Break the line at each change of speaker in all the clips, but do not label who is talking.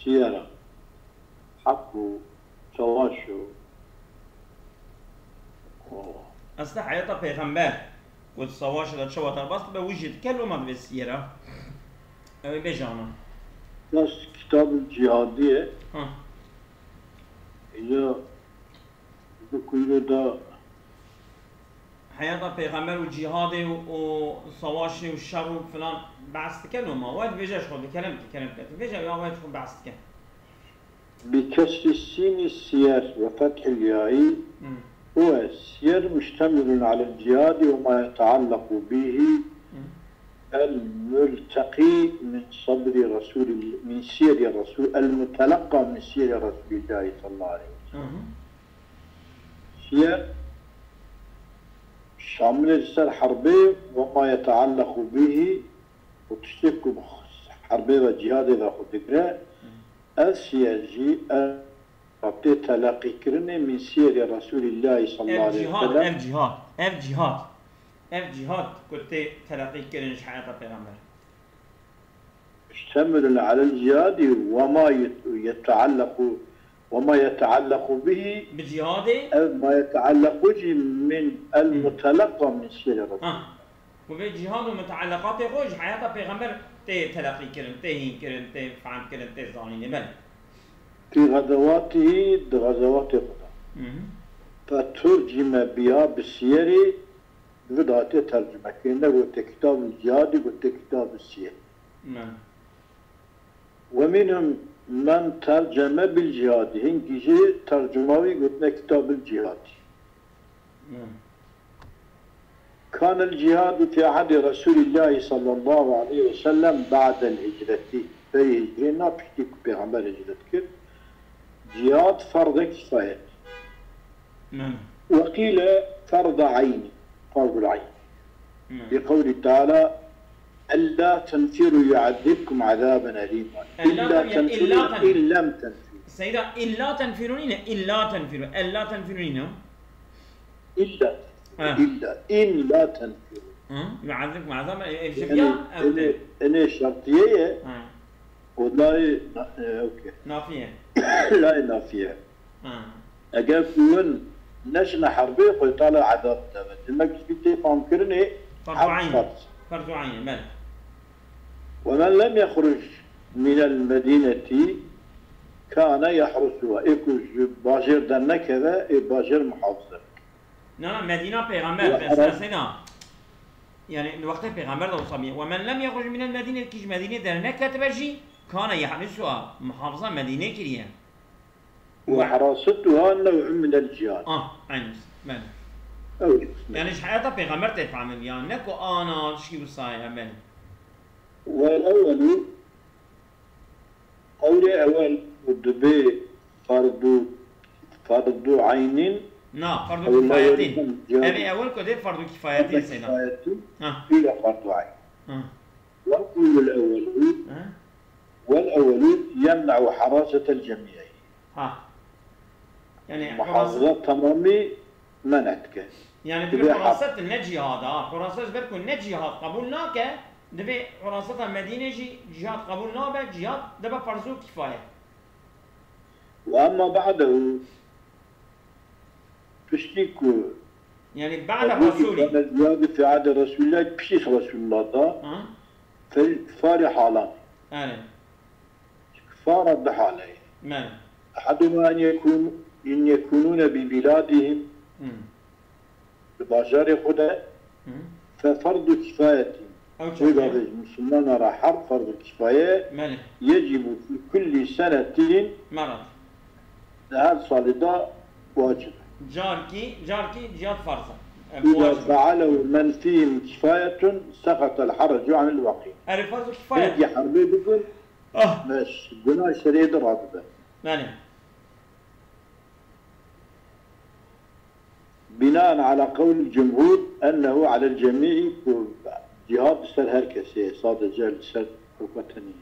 سيارة حقه سواشو
أصلا حياة پیغمبر والصواش ده شو تربص بوجد كلمة بالسيرة بجانا
ناس كتاب الجهادية إذا بكل ده
حياة پیغمبر والجهاد والصواش والشر وفلان بعث كلمة واحد بيجاش خد كلمة بيجا يا واحد خد بعث كلمة
بكسر السين السير وفتح الياء هو السير مشتمل على الجهاد وما يتعلق به الملتقي من سير الرسول المتلقى من سير رسول الله صلى الله عليه وسلم. سير شامل السر حربي وما يتعلق به وتشتك حربي وجهاد إذا خذ السياجي ربطي تلاقي كرني من سير رسول الله صلى الله عليه وسلم.
جهاد كنت تلاقي كرنش حياة البيغمبر
يشتمل على الجهاد وما يتعلق به
بجهاد
ما يتعلق به من المتلقى من سير رسول الله.
وبجهاد ومتعلقات خوش حياة البيغمبر تلاقي كرن تهين كرن تفعل كرن تزانين بل
في غزواته غزوات قضاء فترجم بها بالسير بدأت ترجمة كأنه قلت كتاب الجهاد قلت كتاب السير ومنهم من ترجم بالجهاد هنجي ترجموي قلنا كتاب الجهاد كان الجهاد في عهد رسول الله صلى الله عليه وسلم بعد الهجرة في هجرنا بحكي بيغمبر هجرتك جهاد فرض كفاية وقيل فرض عين فرض العين بقول تعالى ألا تنفروا يعذبكم عذابا أليما إلا تنفروا إن لم تنفروا
سيدة إلا تنفرونين ألا تنفرونين
إلا إن لا تنفروا
يعذبكم عذابا الجفية
أنا شرطية والله أوكي
نافية
لا نافية أجاب كون نشنا حربي قلت على عذاب تابت المجلس بيتي فانكرني
فرض عين بل
ومن لم يخرج من المدينة كان يحرسها إيكوز باجر دنا كذا باجر محافظة
نعم مدينة پیغمبر بس سينا يعني الوقت پیغمبر ده وصابيه ومن لم يخرج من المدينة كيش مدينة درنا كتبجي كان يحرسها محافظة مدينة كريا
وحراستها نوع من الجهاد
عين بل يعني ايش حياته پیغمبر تفهمن يعني نكو انا شي وصايا من
والأول أول ودبي فرض عين
فرض كفايتين أبي أول كده فرض كفايتين سيدا
إلى فرض عين وكل والأول يمنع حراسة الجميع
يعني
محافظة تمامي منعتك
يعني دبي حراسة النجهاد حراسة بركو النجهاد قبولناك دبي حراسة المدينة جهاد قبولنا جهاد دبي فرض كفاية
وأما بعده تشتيكو
يعني بعد رسولي
كان الزيادة في عهد رسول الله بشيش رسول الله ده في الكفار حالان كفار بحالين أحدهما أن يكونون ببلادهم بباشار خدا ففرض كفاية وإذا المسلمان راح حرب فرض الكفاية يجب في كل سنة
مرض
هذا صالدا واجب
جاركي جهاد فرضا
إذا فعله من فيهم كفاية سقط الحرج عن الواقع
فرض كفاية
يجي حربي بيقول ماشي قلنا شريد راتبه بناء على قول الجمهور أنه على الجميع جهاد سر هركسي صاد جال سر كتني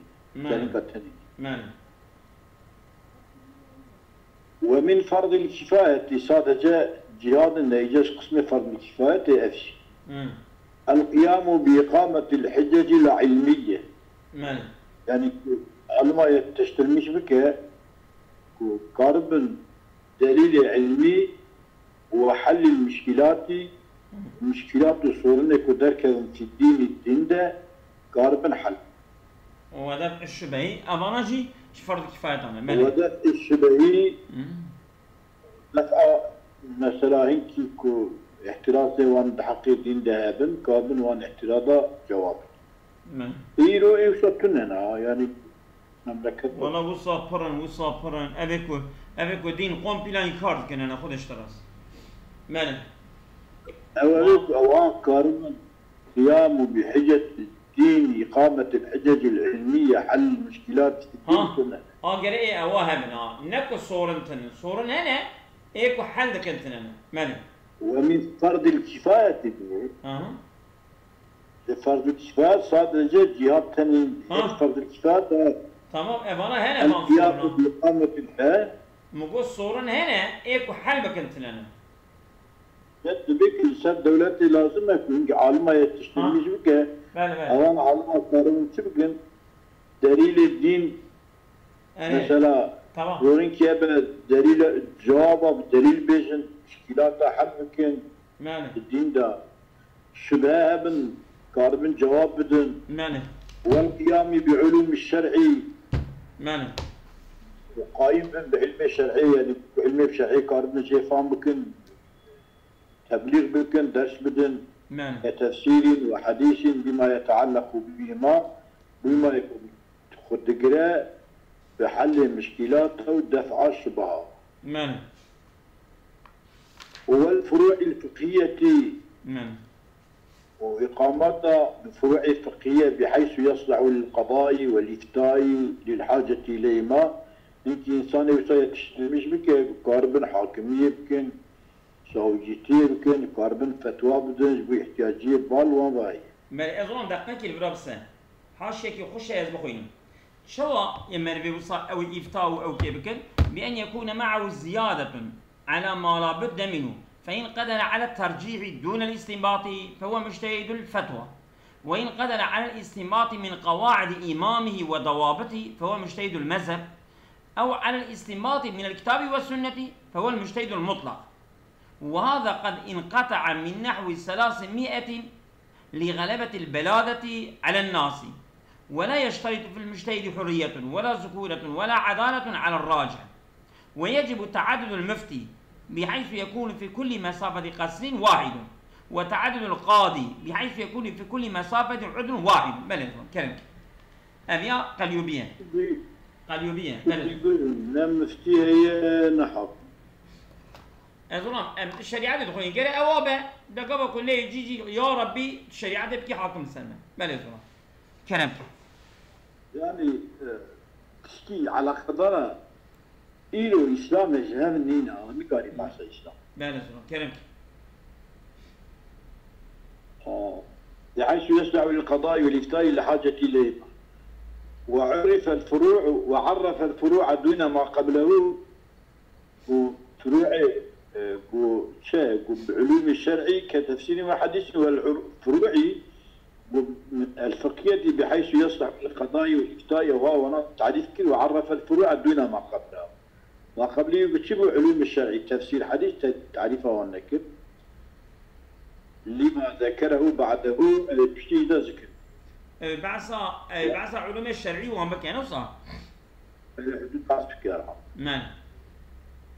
ومن فرض الكفاية صاد جاء جهاد النيجاز قسم فرض الكفاية أفشي القيام بإقامة الحجج العلمية يعني علما تشترمش بك قارب دليل علمي وحل المشكلات وصورنا كدرك في الدين ده قارب حل.
وهذا الشبهي أباناجي فرض كفاية أنا.
وهذا الشبهي مثلا هنكي كو احترازي وان حقي الدين ده قابل وان احتراضا جواب. إيرو إيوشتنا يعني مملكة.
والله وصابرن أبيكو دين قوم بلان كارد كنا ناخذ اشتراس. ماله.
أوان كارم قيام بحجة الدين إقامة الحجج العلمية حل المشكلات في الدين.
قرأي أواهبنا نكو صورن هنا إيكو حل كنتنا ماله.
ومن فرض الكفاية فرض الكفاية صادر جهات ثانية فرض الكفاية
تمام أبانا هنا ما
القيام بإقامة الحج
مقول صورن هنا إيكو حل بكنتنا
جد بك السد دولتي لازم يكون عالمة يتشتميش بك أوان عالمة صاروا تبقن دليل الدين مثلا يورين كيابا دليل جوابه بدليل بيجن مشكلات حل ممكن الدين ده شبهه ابن قاربن جواب بدن والقيام بعلوم الشرعي وقايم بعلم الشرعي يعني بعلم الشرعي قاربن شيء فاهم بكن تبليغ بكن درس بدن تفسير وحديث بما يتعلق بما يكون خد قراء بحل المشكلات ودفع الشبهات. والفروع الفقهية وإقامتها بفروع فقهية بحيث يصلح للقضاء والإفتاء للحاجة إليهما. يمكن إنسان مش بك قاربن حاكمية بكن زوجتي بكن قاربن فتوى بدنج باحتياجية بالوان باي.
ما أظن دقيقة البرابسة حاشيك يخش يزبخين. شو يمر بوصل أو الإفتاء أو كيبكن بأن يكون معه زيادة على ما لا بد منه، فإن قدر على الترجيح دون الاستنباط فهو مجتهد الفتوى، وإن قدر على الاستنباط من قواعد إمامه وضوابطه فهو مجتهد المذهب، أو على الاستنباط من الكتاب والسنة فهو المجتهد المطلق. وهذا قد انقطع من نحو 300 لغلبة البلادة على الناس، ولا يشترط في المجتهد حرية ولا ذكورة ولا عدالة على الراجح، ويجب تعدد المفتي بحيث يكون في كل مسافة قصر واحد، وتعدد القاضي بحيث يكون في كل مسافة عدل واحد. بل كلمة أبيا قليوبيا
نعم مفتي هي نحب
أظن الشريعة تدخلين كده أوابا دقابة كله يجي يا ربي الشريعة تبكي حاكم سنة. بل أظن كلمة
يعني تشكي على قدرة إيلو إسلام جهام نينا مكاري بحث إسلام.
بل كلمة
بحيث يسمع للقضاء والإفتاء لحاجة إليه، وعرف الفروع دون ما قبله وفروع بعلوم الشرعي كتفسير وحديث والفروع الفقهية بحيث يصلح للقضاء والإفتاء وهو تعريف كل وعرف الفروع دون ما قبله. ما قبله يكتب علوم الشرعي تفسير حديث تعريفه والنكر لما ذكره بعده بشيء ذكر.
بعث علوم الشرعي وهم كانوا صح. نعم.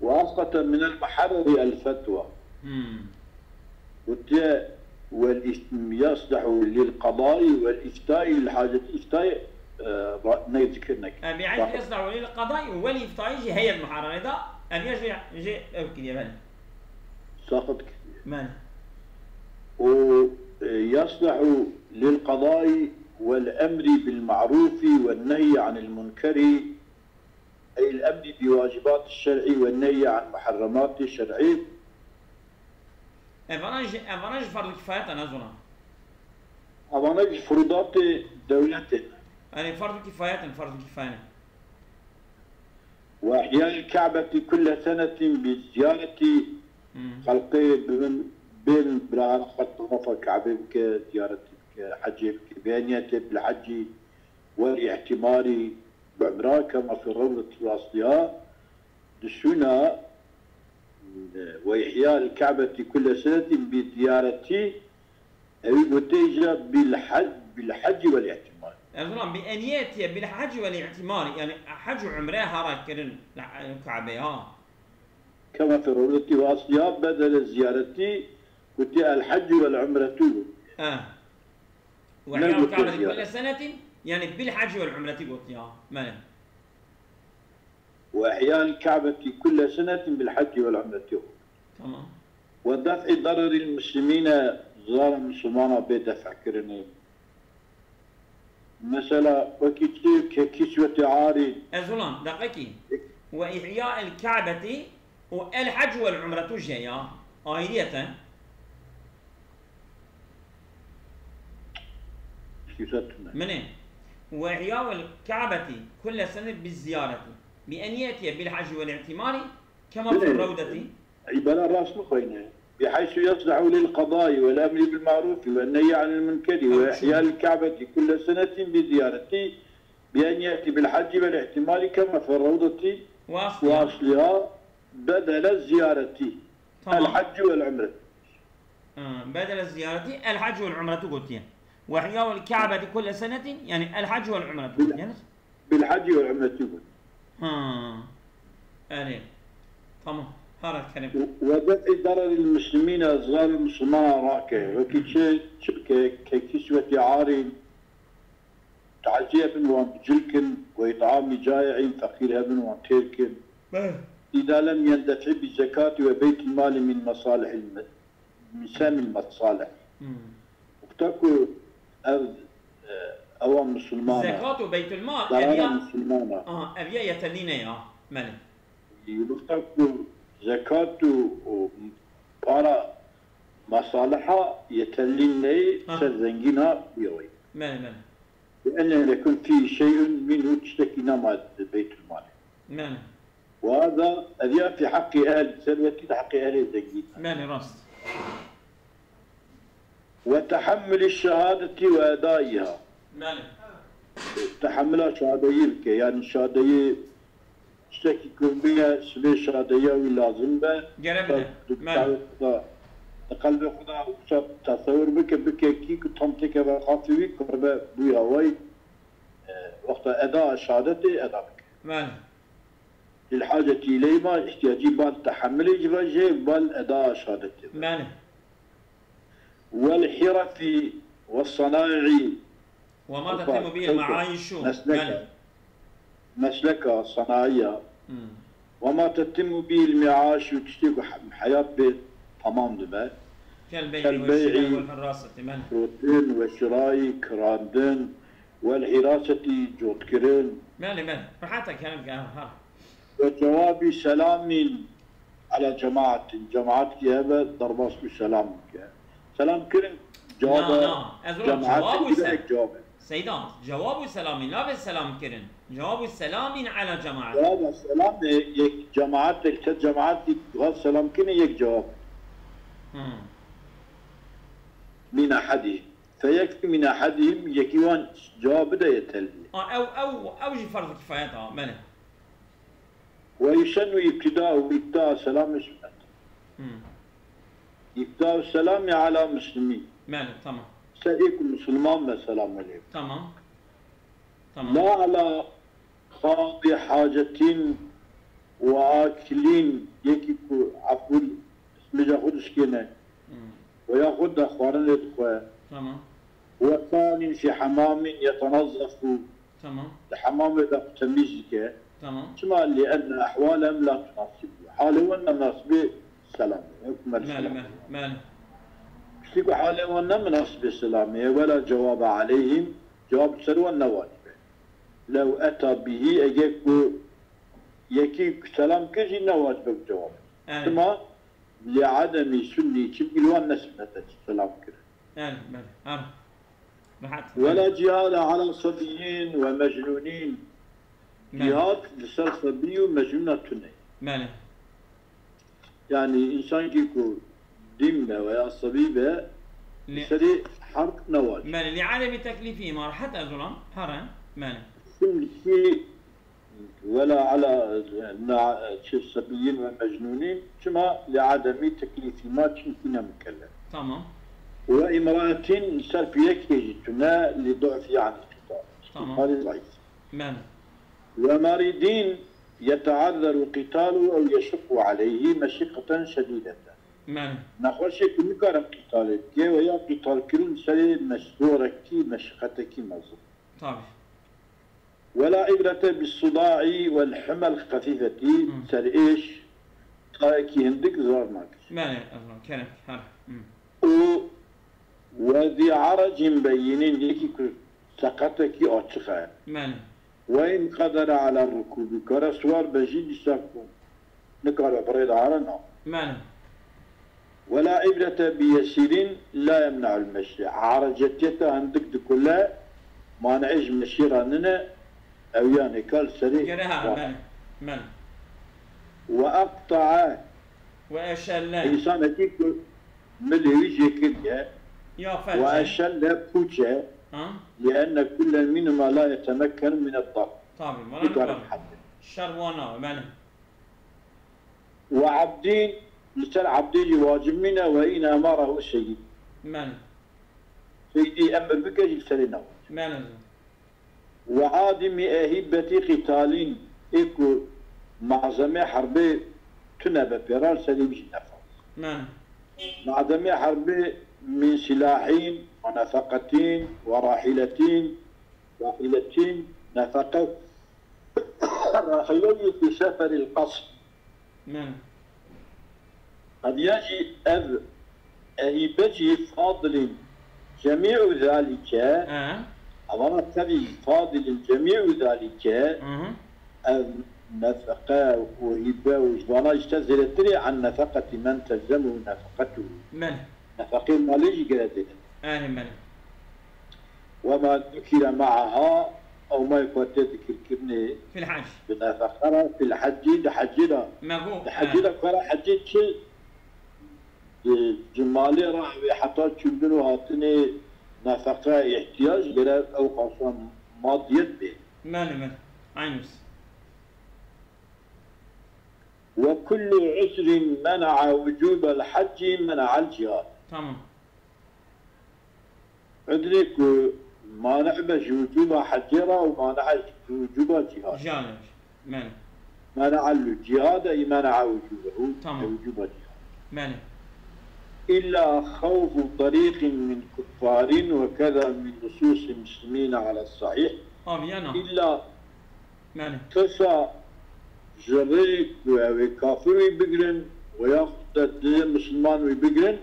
وأسقط من المحرر الفتوى. يصلح للقضاء والإفتاء لحاجة الإفتاء نذكرنا.
بحيث يصلح للقضاء والإفتاء هي المحرر ده أن يجي أوكي يا بني.
ساقط.
من.
ويصلح للقضاء والأمر بالمعروف والنهي عن المنكر، أي الأمر بواجبات الشرع والنهي عن محرمات الشرع.
أفناج فرض كفاية نزونا.
أفناج فرضات دولته.
يعني فرض كفاية.
وأحياء الكعبة كل سنة بزيارة خلقه بين براءة خطوة الكعبة كزيارة حج بيانية بالحج والاعتمار بعمرها كما في الروضة الواسطية دسونا وإحياء الكعبة كل سنة بزيارتي أو بتيجا بالحج والاعتمار.
أظن بأنياتي بالحج والاعتمار يعني حج وعمرها راكرن الكعبة
كما في الروضة الواسطية بدل زيارتي قلت الحج والعمرة.
وإحياء الكعبة كل سنة يعني بالحج والعمرة قلت ماله.
وإحياء الكعبة كل سنة بالحج والعمرة.
تمام.
ودفع ضرر المسلمين ظهر المسلمان بدفع كرني. مثلا ككسوة عاري.
أزولان دقيقي. وإحياء الكعبة والحج والعمرة جاية آيرية. منين؟ وإحياء الكعبة كل سنة بالزيارة بأن يأتي بالحج والاعتمار كما في الروضة.
عبارة راس مخينة بحيث يصدع للقضاء والأمر بالمعروف والنهي عن المنكر وإحياء الكعبة كل سنة بزيارة بأن يأتي بالحج والاعتمار كما في الروضة وأصلها بدل الزيارة الحج والعمرة.
بدل الزيارة الحج والعمرة قلت وإحياء الكعبة كل سنة يعني الحج والعمرة
بالحج والعمرة قلت.
أني تمام هذا الكلام.
ودفع ضرر المسلمين أصغار المسلمان راكه ككسوة عار تعزية وان جلكن وإطعام جائع فقير وان تركن إذا لم يندفع بالزكاة وبيت المال من مصالح من سامي المصالح. وتكو أوام مسلمان
زكاة وبيت المال أبيا يتلينا مالك.
يلتقوا زكاة وبارا مصالحها يتليني سرزنجينها بيوي.
مالك.
لأنه يكون فيه شيء منه تشتكينا مع بيت المال.
مالك.
وهذا أذياء في حق أهل ثروتي حق أهل الزنجين.
مالك راست.
وتحمل الشهادة وأدائها.
مالك.
تحملها شهادية يعني شهادية تشتكي كون بها سبي شهادية ولازم به.
جربنا. مالك.
قلب خدا وشاب تصور بك كي كنتمتك بخاطري كربا بويا واي وقت أداء شهادتي أداء.
مالك.
للحاجة إليه ما احتياجي بال تحمل إجراء بال أداء شهادتي.
مالك.
والحرف والصنائع
وما تتم به المعايش
مسلكة صناعية وما تتم به المعاش وتشتغل حياة بيت تمام دبا
كالبيع والحراسة
روتين وشراي كراندن والحراسة جود كرين
مالي وحتى كلامك
وجواب سلام على جماعة كيابة ضرباس بسلام سلام كرين جواب
جواب سيدان جواب سلام لا بالسلام كرن جواب السلام على جماعة
جواب السلام يك جماعات غير سلام كرن يك جواب من أحدهم فيكفي من أحدهم يكيوان جواب ده يتلي
أو فرض كفايتها منه
ويسن ابتداء سلام سنة ابتداء السلام على مسلمين
ماله تمام
سيكون مسلمان السلام عليكم
تمام
لا على قاضي حاجة وآكلين يكيكو عفو اسم ياخذ سكينة وياخذ أخوارنا الإخوة
تمام
وثاني في حمام يتنظف
تمام
الحمام إذا تميزك
تمام
ثم لأن أحوالهم لا تناسب حالهم مناسبة السلام
ماله
شتيكو حالهم مناسبة السلامية ولا جواب عليهم جواب سلوى النواجب لو أتى به أجيكو يكي سلام كجي نواجب بجواب ثم لعدم سني تبقلوان نسبة السلام كده ولا جهاد على صبيين ومجنونين جهاد لسر صبي ومجنونة تنين
ماله
يعني إنسان كيكو دمنا ويا صبيبة لسري حرق نواجب
ماله لعدم تكليفهم حتى ظلم حرام ماله
في ولا على الصبيين والمجنونين كما لعدم تكليف ما كنا مكلف.
تمام.
وامرأة صرف يكيجتنا لضعف عن القتال.
تمام.
ضعيف.
من.
ومريضين يتعذر قتاله أو يشق عليه مشقة شديدة.
من.
نخوشي كل كارم قتالك ويا قتال كل سري مشدورك مشقتك مزق.
طبعا.
ولا عبرة بالصداع والحمى الخفيفة سر ايش؟ طايكي هندك زار ماكش.
من كلام هذا.
وذي عرج بينين يكي سقطك أتخا.
من.
وإن قدر على الركوب كرسوار بجيد ساكون نقال بريد عرنا.
من.
ولا عبرة بيسير لا يمنع المشي. عرجتيتا عندك كلها ما نعيش مشيراننا أو يعني كال سريع.
من.
وأقطع
وأشل
إنسان أكيد ملي يجي كده
يا فجأة
وأشل بوجه لأن كل منهما لا يتمكن من الضرب.
طبعا ما نقول شروانا من.
وعبدين مثل عبدين واجب منا وإن أمره السيد.
من.
سيدي أمر بك جلسلنا.
من.
وعادم أهبة قتالين إكو معظمة حربي تنبى بيرال سليم جنفا.
من.
معظمة حربي من سلاحين ونفقتين وراحلتين نفقة راحلين في سفر القصر.
من.
قد يجي أهبتي فاضل جميع ذلك أمر تبي فاضل جميع ذلك النفقة وهبة وجبانا اجتزلت عن نفقة من تلزمه نفقته.
من.
نفقة ماليجي قلت
من.
وما ذكر معها أو ما يكون ذكر كرني
في الحج
بنفقة في الحج لحجنا لحجنا كلا حجيت شيء جمالي راح حتى تشوفوا هاتني نفقة احتياج غير أو قصان ماضية به.
من. عينوس.
وكل عسر منع وجوب الحج منع الجهاد.
تمام.
عذرك ما نعبش وجوب حجرة وما نعش وجوب جهاد.
جانب. من.
منع الجهاد أي منع وجوبه.
تمام.
وجوب الجهاد.
من.
إلا خوف طريق من كفار وكذا من نصوص المسلمين على الصحيح. إلا
من.
تسا جريك وكافر ويبقرن وياخذ المسلمان ويبقرن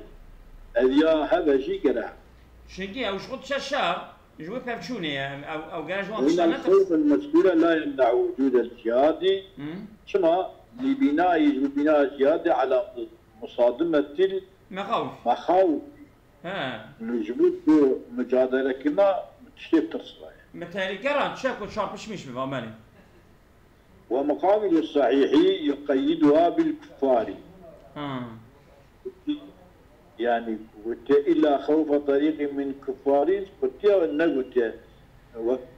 أذيا هذا شيء كده.
شيء أو شغل شاشة جوا بفشوني أو جاج وان.
إن الخوف المذكور لا يمنع وجود الجهاد. شما لبناء بناء الجهاد على مصادمة المخاوف. نجبت مجادلة كما تشتيب تصريح.
مثالي قرأت شاكو شاربش مش بفهماني.
ومقابل الصحيح يقيدها بالكفار. يعني إلا خوف طريق من كفار قلت والنقط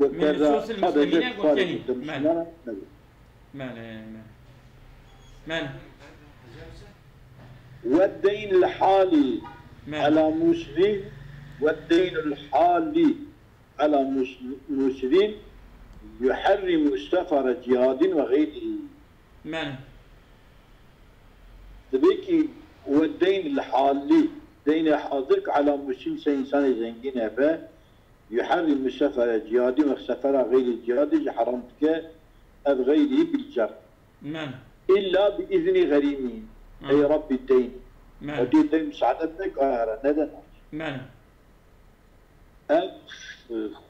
وكذا المسلمين قلت من.
والدين الحالي على مسلم والدين الحالي على مسلم يحرم سفر جهاد وغيره.
من.
تبيكي والدين الحالي دين حاضرك على مسلم إنسان زنجين به يحرم سفر جهاد وسفر غير الجهاد حرمتك أو غيره بالجر.
من.
إلا بإذن غريمين أي رب الدين. ودي الدين مساعدتك ندى.
من.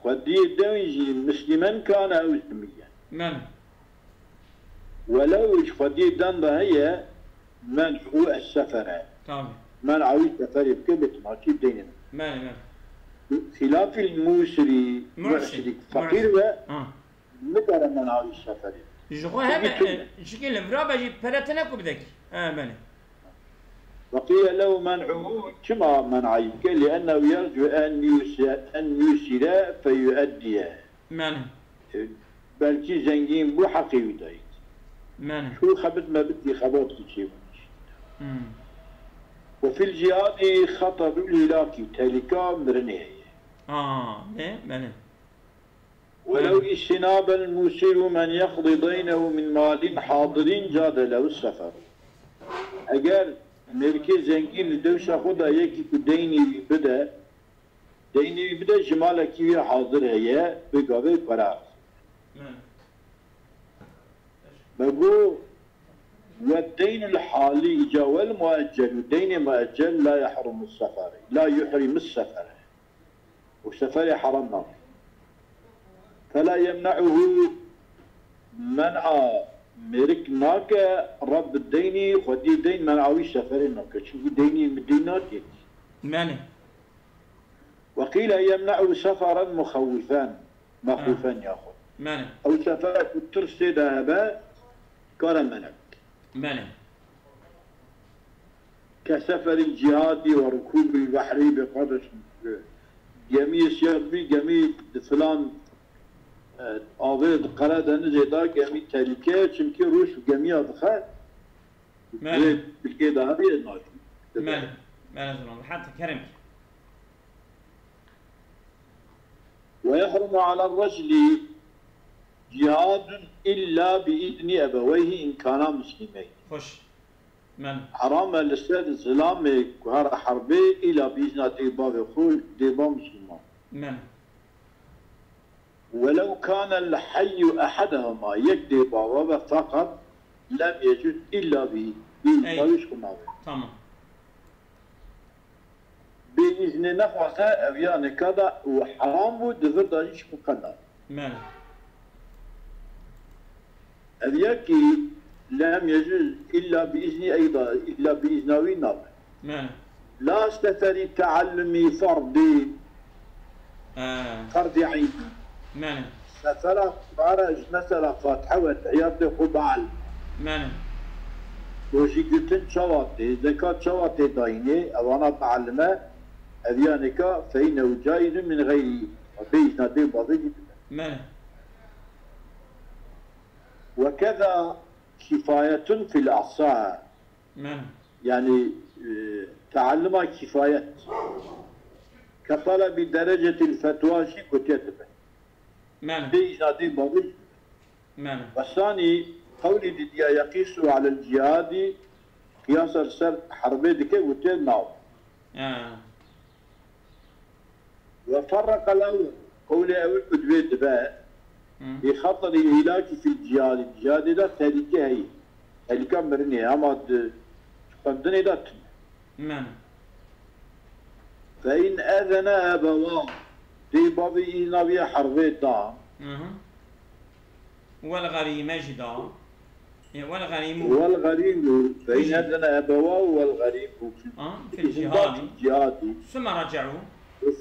ودي الدين مسلما كان أو ذميا.
من.
ولو ودي الدين هي منع السفر.
تمام.
منع السفر بكلمة معطيب ديننا.
من.
خلاف الموسري معشرك فقير مقر منع السفر.
جوه هم شكل الفرابة جي بلاتنا كبدك. من.
وقيل له منعه كما منعيك لأنه يرجو أن يسير فيؤديه.
من.
belki zengin bu hakivdaydı.
مانه
شو خبت ما بدي خبط شيء. وفي الجهاد خطر الهلاك تلكا مرنيه.
ليه مانه
ولو اجتناب المسير من يقضي دينه من مال حاضر جاد له السفر. اگر ملکی زنگین دوشا خدا یکی که دینی بده جمال کی حاضر هیه بگاوه قرار. بقول والدين الحالي جوا المؤجل والدين مؤجل لا يحرم السفر لا يحرم السفر والسفر حرمنا فلا يمنعه منع مركناك رب الدين خدي الدين منعوي سفرناك شو ديني مدينات
مانه
وقيل يمنعه سفرا مخوفا ياخذ
مانه
او سفر ترسي ذهبا كان منع
مانه
كسفر الجهاد وركوب البحر بقدر جميع سياربي جميع فلان آوید قرار دنیزه دا گمی تلیکه چونکه روش گمی آدخل
ماله
بلکه دا همیه ناشد
ماله زمان حتى كرم
ويحرم على الرجل جهاد إلا بإذن أبويه إن كانا مسلمين
خوش ماله
حرام الاستاذ الظلام كهار حربي إلا بإذن ديبا وخول ديبا مسلمان
ماله
ولو كان الحي أحدهما يكدي بابا فقط لم يجد إلا به
تمام
بإذن نفسه أو يعني كذا وحرام ودفر دايش مقدر
ماله
أبيكي لم يجوز إلا بإذن أيضا إلا بإذنوي نظر
ماله
لا استثري تعلمي فردي فرد عين
ماله
مثلا خارج مثلا فاتحة وتعيات قبال
ماله
وشي قلتن شواتي زكاة شواتي دايني أوانا معلمة أذيانك فإنه جائز من غير بإذن دين بضي
ماله
وكذا كفاية في الأعصاء
ماله
يعني تعلمها كفاية كطلب درجة الفتوى شي كتبه
ماله
بإذن دين بضي
ماله
والثاني قولي دي يقيس على الجهاد قياس السر حربي دكي وتين ناو وفرق الأول قولي أول كتبه دباء بخطر الهلاك في الجهاد الجهاد ده تهلكة هي تهلكة مرني أما قدني ده
ماله
فإن أذن أبواه دي بابي نبي حربي دا
والغريم جدا والغريم
فإن أذن أبواه والغريم
في الجهاد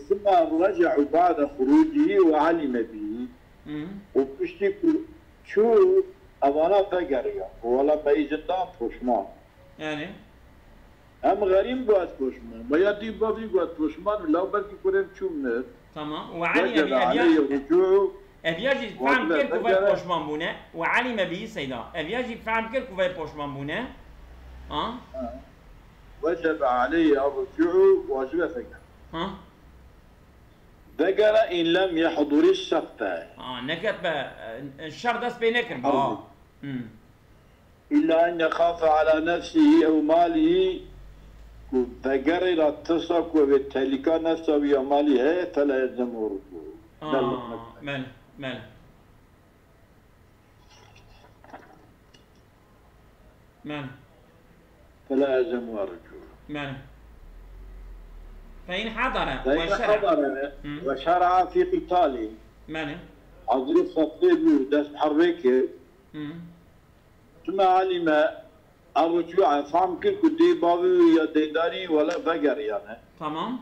ثم
رجعوا بعد خروجه وعلم به وبشتك شو أوانا فقرية ولا بيزدان فشمان
يعني
هم غريم قوات فشمان ويا دي بابي قوات فشمان ولو بلكي كورم شو منر
تمام وعلم
عليه رجوع
أبياجي فهم كيف كوفي بوشمان بونه وعلم به سيدا أبياجي فهم كيف كوفي بوشمان بونه
وجب عليه الرجوع واجب فقر ذكر إن لم يحضر السقطة
نكت الشر دست بينكر
إلا أن يخاف على نفسه أو ماله ذكر إلى التصق وبالتالي كان نفسه وماله فلا يلزم الرجوع
ماله ماله
فلا يلزم الرجوع
ماله فإن حضر
وشرع في قتاله
ماله
حضر الخطيب دست حريك ثم علم الرجوع فهم كل كدي باوي يا ديداري ولا فقر يعني
تمام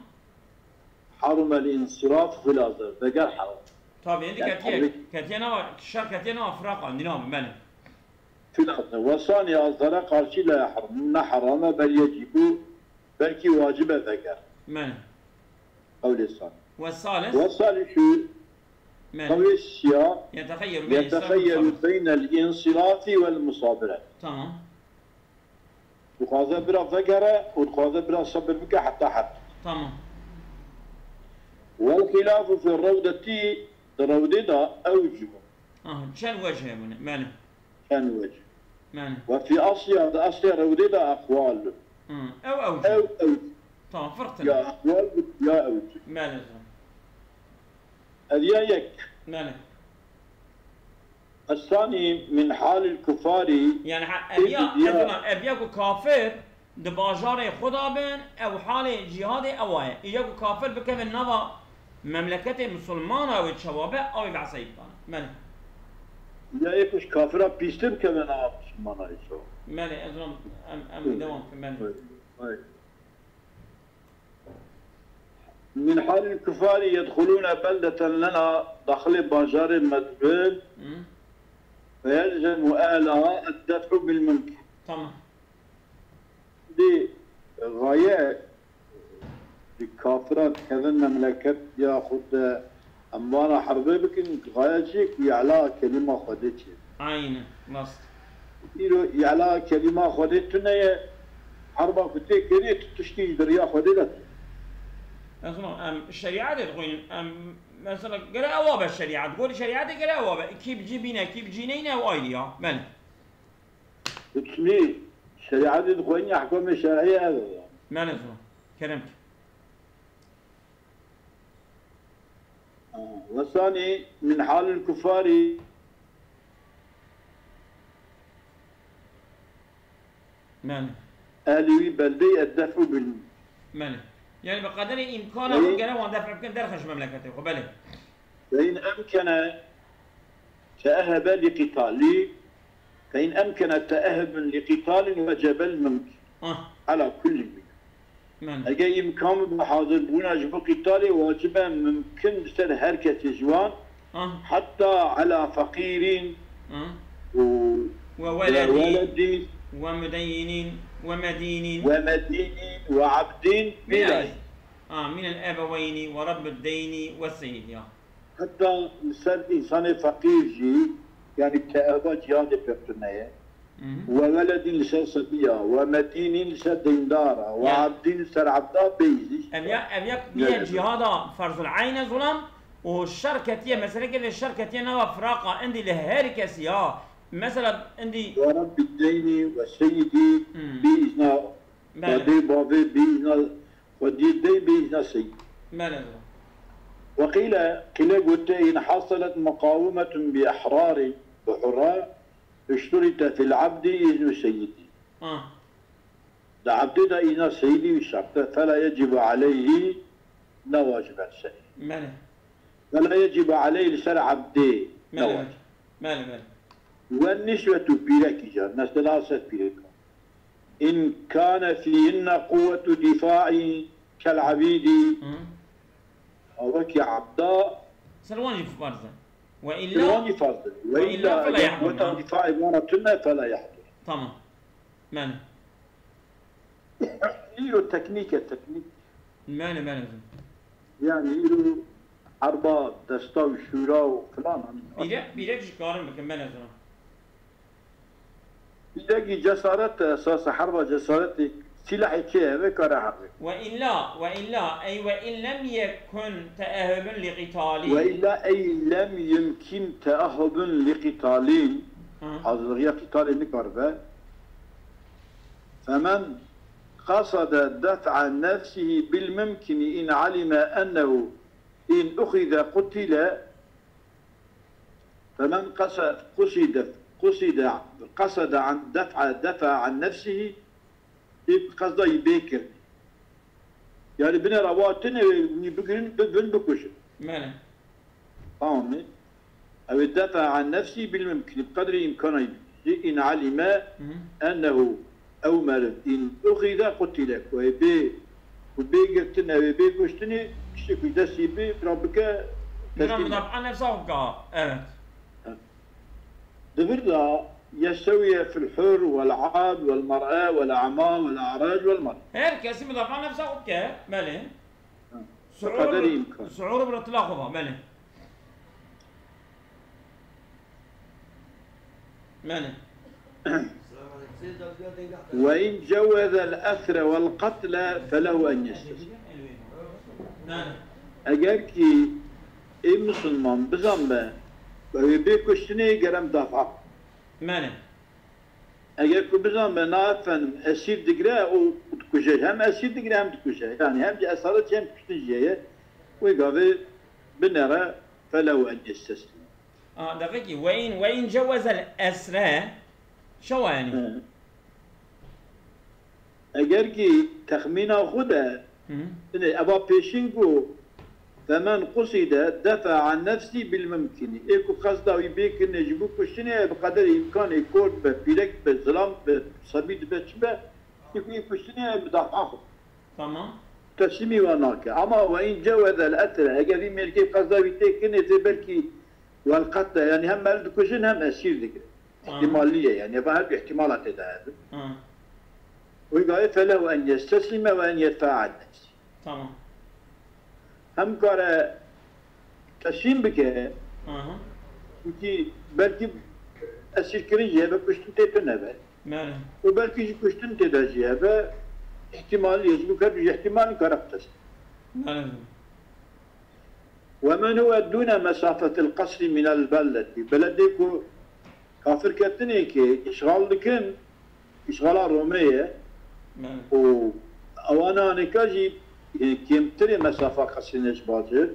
حرم الانصراف في الأزر فقر حرم
طبعا عندي كتينا الشر كتينا أفراق عندنا ماله
في الأزر والثاني أصدر قارشي لا يحرم حرام بل يجب بلكي واجب فقر
ماله
قول الثاني
والثالث
شو قوي السياق
يتخيل
بين الانصراف والمصابرة.
تمام.
وخاذا برا فقرة وخاذا برا صبر بك حتى حد.
تمام.
والخلاف في الروضة أوجه.
شن وجه من ماله؟
شن وجه.
ماله؟
وفي أصل الروضة أقوال.
أو أوجه. طبعا فرق.
يا أقوال يا أوجه.
ماله؟
أذياك.
ماله؟
الثاني من حال الكفار.
يعني أبياكو كافر دباجار خدا بن أو حال جهاد أوايا إياكو كافر بكم النظا مملكة مسلمانة أو الشوابع أو بعصيب ماله؟
يا إيكوش كافرة بيستم كمان مسلمانة يسوع.
ماله أزرم أم دوام في ماله؟
من حال الكفار يدخلون بلدة لنا داخل بازار مدبل فيلزم أهلها الدفع بالملك.
تمام.
دي غاية الكافرات كذا مملكة ياخذ أمانة حربية بكن غاية شيك يعلى كلمة خدتش.
عينه مصر.
يعلى كلمة خدتنا حربة كتير كذي تشتي دريا خدتها.
اسمع الشريعة تقول مثلا قرأ أوابا الشريعة تقول الشريعة قرأ أوابا كيف جيبينا كيف جينينا وأيديا من؟
تسمي الشريعة تقول يحكم الشرعية هذا.
ما نسمع كلامك.
والثاني من حال الكفار
من؟
أهلي بلدي الدفع
من؟ يعني بقدر إمكانه كنا وندفع بكن درخش مملكته قبله.
فإن أمكن تأهب لقتال فإن أمكن تأهب لقتال وجب الممكن على كل
من
أجا إمكان بحاضر بونا جب قتال واجب ممكن سر حركة جوان حتى على فقير
وولد ومدين ومدين
وعبد
من الأبوين ورب الدين والسيد يا
حتى سر إنسان فقير جي يعني تأبى جهاد بيرتنية وولد لسر صبية ومدين لسر ديندارة وعبد لسر عبدا بيزي
أبيك بيا جهاد فرض العين ظلم والشركة مثلا كده الشركة نوى فراقة عندي لهارك سيا مثلا عندي
ورب الدين وسيدي بإذن ودي بابي بإذن ودي دي بإذن سيد وقيل قلت إن حصلت مقاومة بأحرار بحراء اشترط في العبد إذن سيدي العبد ده إذن سيدي وشرط فلا يجب عليه لا واجب السيد فلا يجب عليه لسر عبده لا واجب والنسبة بيرك ثلاثة بيرك إن كان فيهن قوة دفاع كالعبيد أو كعبداء
سلواني فرضا وإلا
فلا يحضر قوة دفاع عبارة فلا يحضر.
تمام. ماني
إيرو التكنيك
ماني
يعني إيرو حربة دستا وشورى وفلان
بيرك شكارن بكم ماني
بيلاقي جسارة أساس حرب جسارة سلاح كيه وكره حرب
وإلا أي وإن لم يكن تأهب لقتال
وإلا أي لم يمكن تأهب لقتال هذا هي قتال نكربه فمن قصد دفع نفسه بالممكن إن علم أنه إن أخذ قتل فمن قصد عن دفع عن نفسه قصده يبكر يعني بنا رواتنا يبكرن بكوش
ماله
فاهمني أو الدفع عن نفسه بالممكن بقدر إمكانه إن علم أنه أو مرض إن أخذ قتلك ويبي قتلنا ويبي كشتني كشتك يدسي بي ربك
دفع عن نفسه
دفردا يستوي في الحر والعبد والمرأة والأعمى والأعراج والمرأة.
هيك كاسي مدافع نفسه ماله؟
سعور
بالإطلاق ماله؟ ماله
وإن جوز الأسر والقتل فله أن يستسلم.
ماله
اگر ki ey Müslüman bizanbe bir kuştuni gerem dafa.
ماله
Eğer ki bizanbe na efendim esir digre o kuşe hem esir digre hem kuşe. Yani hem esaret hem kuştunciye ve gavi binara felehu en yesteslim.
دقيقي وإن جوز الأسرى شو يعني؟
Eğer ki tahmina huda aba peşin bu فمن قصد دفع عن نفسه بالممكن ايكو قصده يبيك نجيبو كشتني بقدر امكان يكون ببيلك بظلام بصبيد بشبه يكون كشتني بدفعه
تمام
تسمي وناك اما وان جوز الاثر اجل ملكي قصده يبيك نتبركي والقتل يعني هم مرد كشن هم اسير ذكر احتماليه يعني بهذه احتمالات هذا ويقال فله ان يستسلم وان يدفع عن نفسه
تمام
هم kare teslim bike çünkü belki esir kirince ve kuştun tepene be.
ماله
O belki kuştun tedeciye ve ihtimali yazılı kadar ihtimali karakter.
ماله
ومن هو دون مسافة القصر من البلد بلدك kafir kettini ki işgaldikin işgala Roma'ya
ماله
o avana nikaji kemtiri mesafe kasrines bazı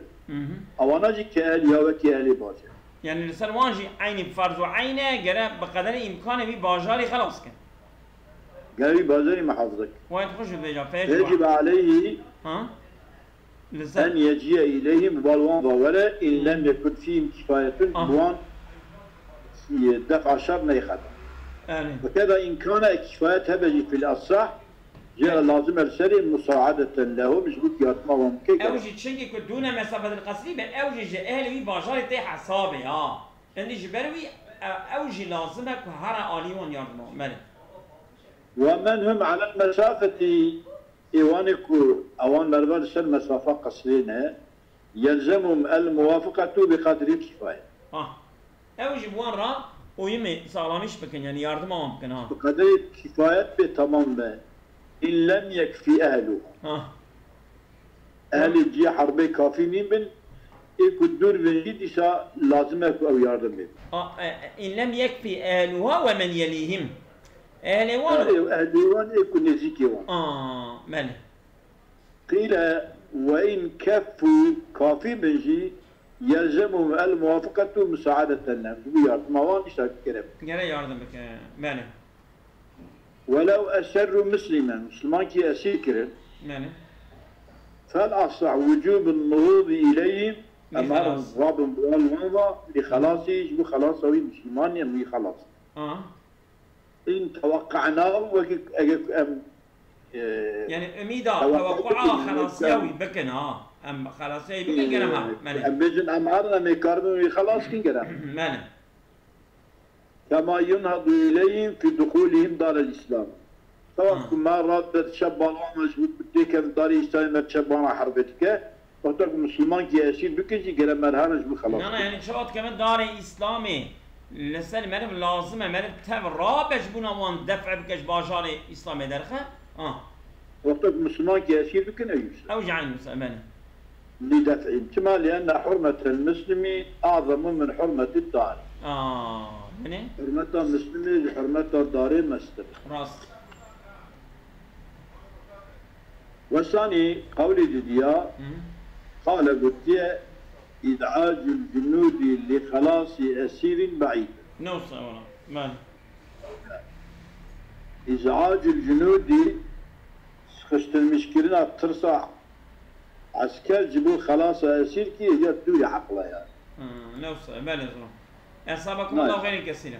avanacı kehl ya ve kehli bazı.
يعني الإنسان واجي عيني بفرض وعينه جرى بقدر إمكانه بباجاري خلاص كان
Galibi bazı mahafızlık.
وين تخش بيجا فيش
يجب عليه
ها
أن
الإنسان
يجيء إليهم بالوان ضوالة إن لم يكن فيهم كفاية بوان دفع شر نيخد.
يعني
وكذا إن كان كفاية هبجي في الأصح جاء لازم السري مساعدة له مش قلت ياتما ومكيكا.
أوجي تشنكي دون مسافة القصري أوجي أهلي باجاري تي حسابي ها إني جبروي أوجي لازمك هرا آليون يارمو مالي
ومن هم على المسافة إيوانكو أوان بربر سر مسافة قصرينة يلزمهم الموافقة بقدر الكفاية.
أوجي بوان را ويمي سالانيش بكن يعني ياردم ممكن ها
بقدر الكفاية بتمام به إن لم يكفي أهله. أهل الجي حربي كافي مين بن إيكو الدور بنجيد إسا لازمك أو ياردم به.
إن لم يكفي أهلها ومن يليهم أهلي وان
أهلي وان إيكو نزيكي وان.
مالي
قيل وإن كفوا كافي بنجي يلزمهم الموافقة مساعدة الناس وياردم وان إسا كرم.
جرى ياردم بك مالي
ولو أسروا مسلمان كي أسيكرن
مالي
فالأصح وجوب النهوض إليهم أمام راب بالوضع لخلاصه يجب خلاصه مسلمان يمي خلاص إن توقعناه
يعني أميدا توقعها خلاص يوي بكن أم خلاص يوي بكن جرمها مالي
أمجن أمعارنا ميكاربون خلاص كن جرم
مالي
كما ينهض إليهم في دخولهم دار الإسلام سواء ما ردت شبان مجهود بديك دار الإسلام شبان حربتك وقتك مسلمان كي أسير بكجي جرم مرهانج بخلاص
يعني شوات كمان دار إسلامي لسه مرب لازمه مرب تبع رابج بنا وان دفع بكش باجاري إسلامي درخه
وقتك مسلمان كي أسير بكن أيوس
أوجع المسلمان
لدفع كما لأن حرمة المسلم أعظم من حرمة الدار
يعني
حرمة المسلم لحرمة الدار مستر
راس
والثاني قول جديا قال قلت إدعاج الجنود لخلاص أسير بعيد
نوصل ولا مال
إزعاج الجنود خشت المشكلة ترصع عسكر جبوا خلاص أسير كي يجدو يحقلا يعني
نوصل مال يزرون أصابكم الله خير كثيرا